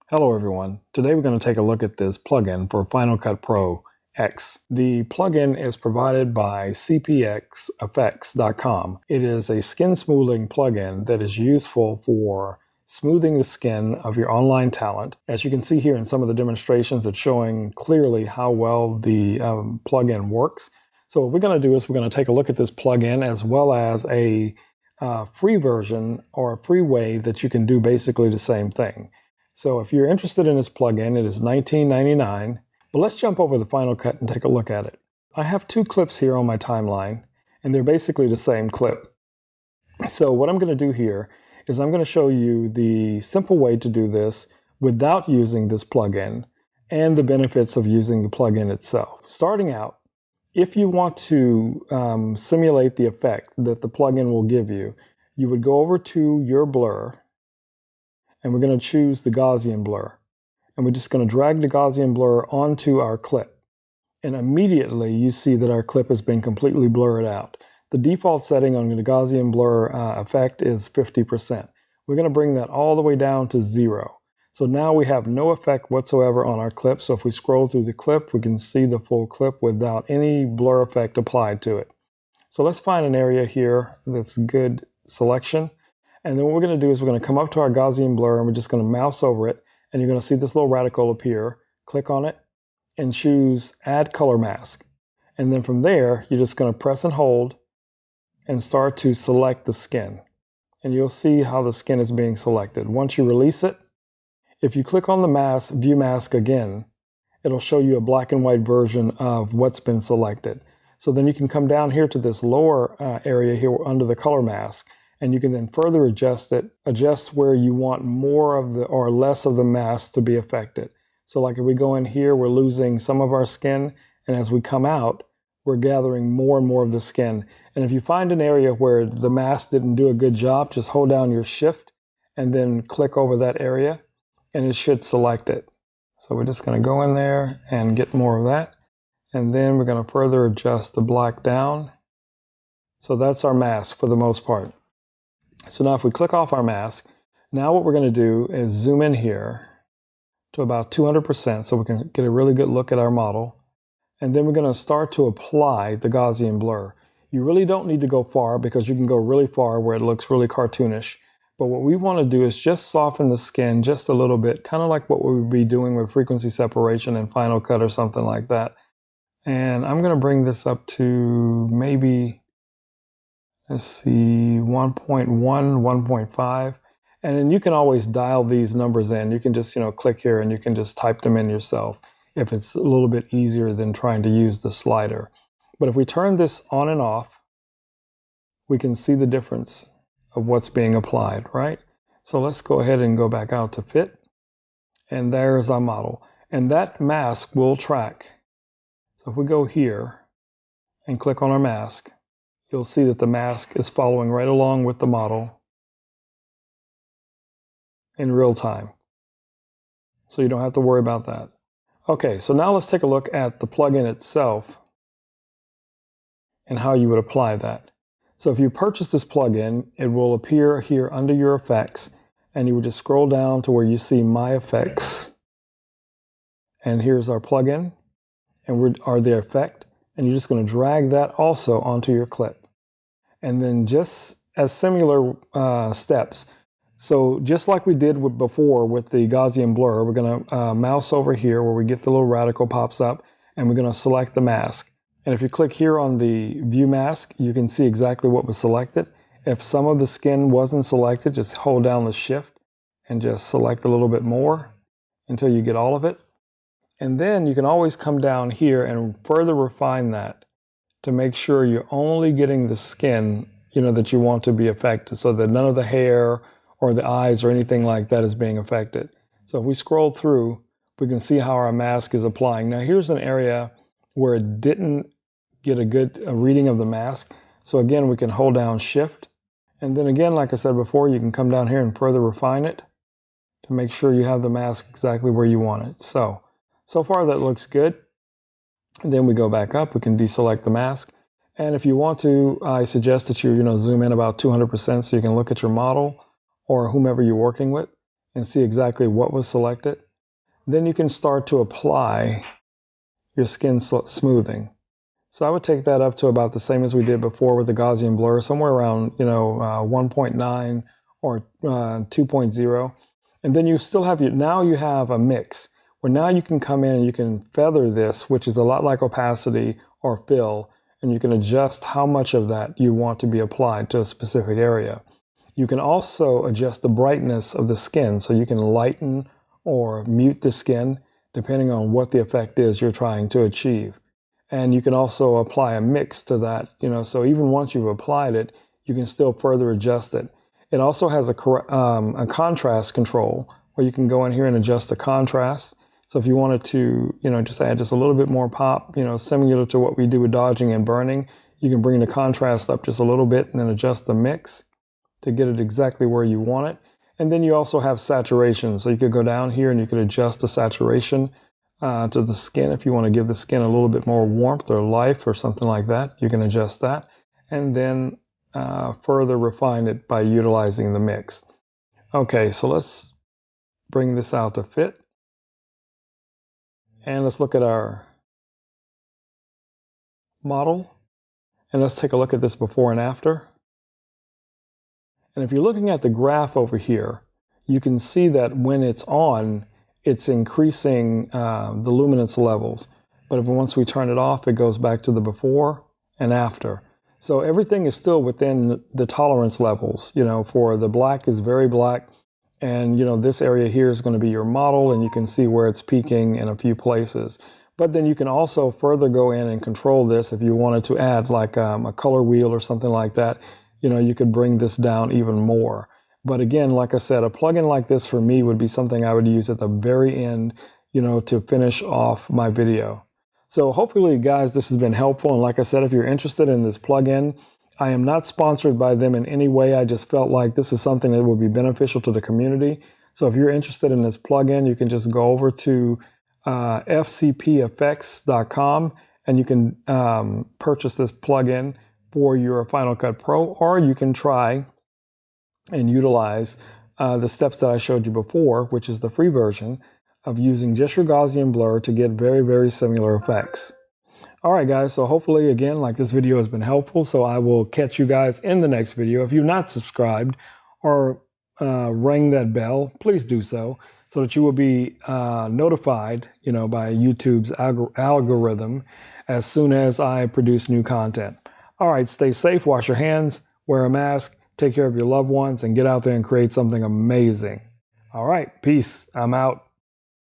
Hello everyone. Today we're going to take a look at this plugin for Final Cut Pro X. The plugin is provided by fcpx.com. It is a skin smoothing plugin that is useful for smoothing the skin of your online talent. As you can see here in some of the demonstrations, it's showing clearly how well the plugin works. So what we're going to do is we're going to take a look at this plugin as well as a free version or a free way that you can do basically the same thing. So if you're interested in this plugin, it is $19.99, but let's jump over the Final Cut and take a look at it. I have two clips here on my timeline, and they're basically the same clip. So what I'm going to do here is I'm going to show you the simple way to do this without using this plugin and the benefits of using the plugin itself. Starting out, if you want to simulate the effect that the plugin will give you, you would go over to your blur, and we're going to choose the Gaussian Blur. And we're just going to drag the Gaussian Blur onto our clip. And immediately you see that our clip has been completely blurred out. The default setting on the Gaussian Blur effect is 50%. We're going to bring that all the way down to 0. So now we have no effect whatsoever on our clip. So if we scroll through the clip, we can see the full clip without any blur effect applied to it. So let's find an area here that's good selection. And then what we're going to do is we're going to come up to our Gaussian Blur and we're just going to mouse over it. And you're going to see this little radical appear. Click on it and choose Add Color Mask. And then from there, you're just going to press and hold and start to select the skin. And you'll see how the skin is being selected. Once you release it, if you click on the mask, View Mask again, it'll show you a black and white version of what's been selected. So then you can come down here to this lower area here under the color mask. And you can then further adjust it, adjust where you want more of the or less of the mask to be affected. So like if we go in here, we're losing some of our skin, and as we come out, we're gathering more and more of the skin. And if you find an area where the mask didn't do a good job, just hold down your shift and then click over that area, and it should select it. So we're just going to go in there and get more of that. And then we're going to further adjust the black down. So that's our mask for the most part. So now if we click off our mask, now what we're going to do is zoom in here to about 200% so we can get a really good look at our model. And then we're going to start to apply the Gaussian blur. You really don't need to go far because you can go really far where it looks really cartoonish. But what we want to do is just soften the skin just a little bit, kind of like what we would be doing with frequency separation in Final Cut or something like that. And I'm going to bring this up to maybe, let's see, 1.1, 1.5. And then you can always dial these numbers in. You can just, click here and you can just type them in yourself if it's a little bit easier than trying to use the slider. But if we turn this on and off, we can see the difference of what's being applied, right? So let's go ahead and go back out to fit. And there's our model. And that mask will track. So if we go here and click on our mask, you'll see that the mask is following right along with the model in real time. So you don't have to worry about that. Okay, so now let's take a look at the plugin itself and how you would apply that. So if you purchase this plugin, it will appear here under your effects, and you would just scroll down to where you see My Effects. And here's our plugin, and are the effect, and you're just going to drag that also onto your clip. And then just as similar steps. So just like we did before with the Gaussian blur, we're going to mouse over here where we get the little radical pops up, and we're going to select the mask. And if you click here on the View Mask, you can see exactly what was selected. If some of the skin wasn't selected, just hold down the shift and just select a little bit more until you get all of it. And then you can always come down here and further refine that to make sure you're only getting the skin, that you want to be affected, so that none of the hair or the eyes or anything like that is being affected. So if we scroll through, we can see how our mask is applying. Now here's an area where it didn't get a good reading of the mask. So again, we can hold down shift. And then again, like I said before, you can come down here and further refine it to make sure you have the mask exactly where you want it. So far that looks good. And then we go back up, we can deselect the mask. And if you want to, I suggest that you zoom in about 200% so you can look at your model or whomever you're working with. and see exactly what was selected. Then you can start to apply your skin smoothing. So I would take that up to about the same as we did before with the Gaussian blur, somewhere around 1.9 or 2.0. And then you still have now you have a mix where now you can come in and you can feather this, which is a lot like opacity or fill, and you can adjust how much of that you want to be applied to a specific area. You can also adjust the brightness of the skin, so you can lighten or mute the skin depending on what the effect is you're trying to achieve. And you can also apply a mix to that, so even once you've applied it, you can still further adjust it. It also has a contrast control where you can go in here and adjust the contrast. So if you wanted to, just add just a little bit more pop, similar to what we do with dodging and burning, you can bring the contrast up just a little bit and then adjust the mix to get it exactly where you want it. And then you also have saturation. So you could go down here and you could adjust the saturation to the skin. If you want to give the skin a little bit more warmth or life or something like that, you can adjust that. And then further refine it by utilizing the mix. Okay, so let's bring this out to fit. And let's look at our model. And let's take a look at this before and after. And if you're looking at the graph over here, you can see that when it's on, it's increasing the luminance levels. But once we turn it off, it goes back to the before and after. So everything is still within the tolerance levels. For the black is very black. And, this area here is going to be your model, and you can see where it's peaking in a few places. But then you can also further go in and control this if you wanted to add like a color wheel or something like that. You could bring this down even more. But again, like I said, a plugin like this for me would be something I would use at the very end, to finish off my video. So hopefully, guys, this has been helpful. And like I said, if you're interested in this plugin, I am not sponsored by them in any way. I just felt like this is something that would be beneficial to the community. So if you're interested in this plugin, you can just go over to fcpx.com and you can purchase this plugin for your Final Cut Pro, or you can try and utilize the steps that I showed you before, which is the free version of using just your Gaussian blur to get very, very similar effects. All right, guys, so hopefully, again, like this video has been helpful, so I will catch you guys in the next video. If you've not subscribed or rang that bell, please do so that you will be notified, by YouTube's algorithm as soon as I produce new content. All right, stay safe, wash your hands, wear a mask, take care of your loved ones, and get out there and create something amazing. All right, peace. I'm out.